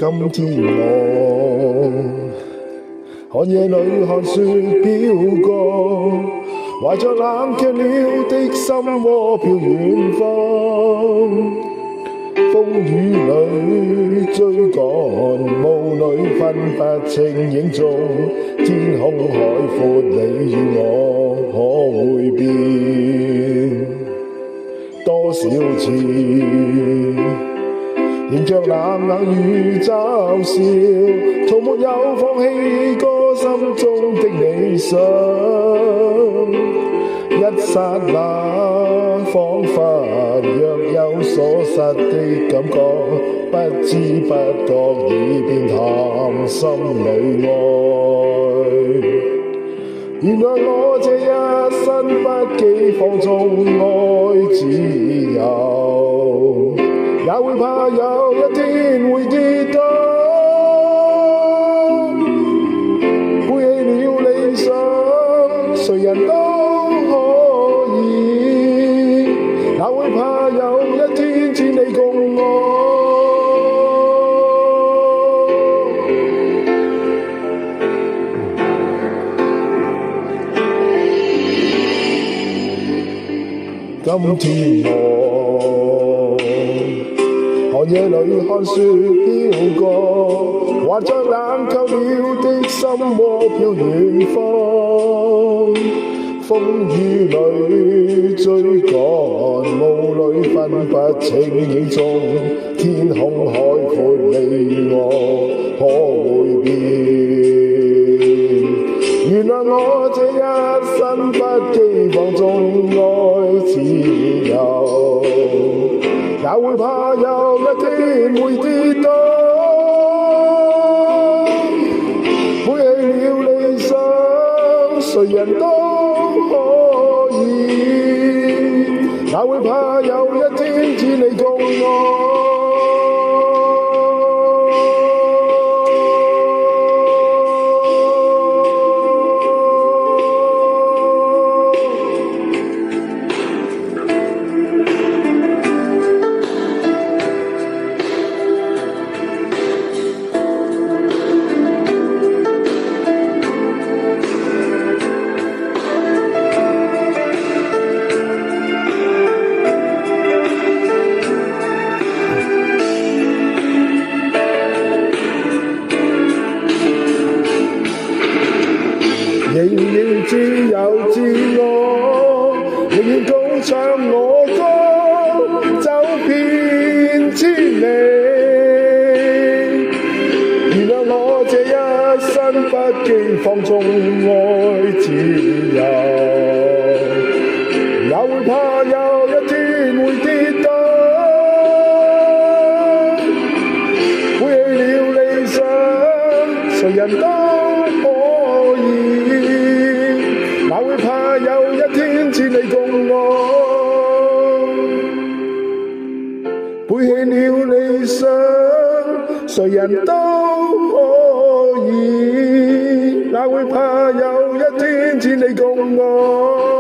今天我看夜裏看雪飄過，懷着冷卻了的心窩飄遠方。風雨裏追趕，霧裏分不清影蹤，天空海闊，你與我可會變多少次？迎着冷雨嘲笑，從沒有放棄過心中的理想。一剎那，彷彿若有所失的感覺，不知不覺已變淡心裏愛。原來我這一生不羈放縱愛自由，也會怕有一天會跌倒，背棄了理想，誰人都可以，也會怕有一天只你共我。今天我寒夜裏看雪飄過，懷着冷卻了的心窩飄遠方。風雨裏追趕，霧裏分不清影蹤，天空海闊，你與我可會變？原來我這一生不羈放縱愛自由，也會怕有一天會跌倒，背棄了理想，誰人都可以，也會怕有一天只你共我。仍然自由自我，仍然高唱我歌，走遍千里。原諒我這一生不羈放縱愛自由，也會怕有一天會跌倒，背棄了理想，誰人都可以，哪會怕有一天只你共我？背棄了理想，誰人都可以，哪會怕有一天只你共我？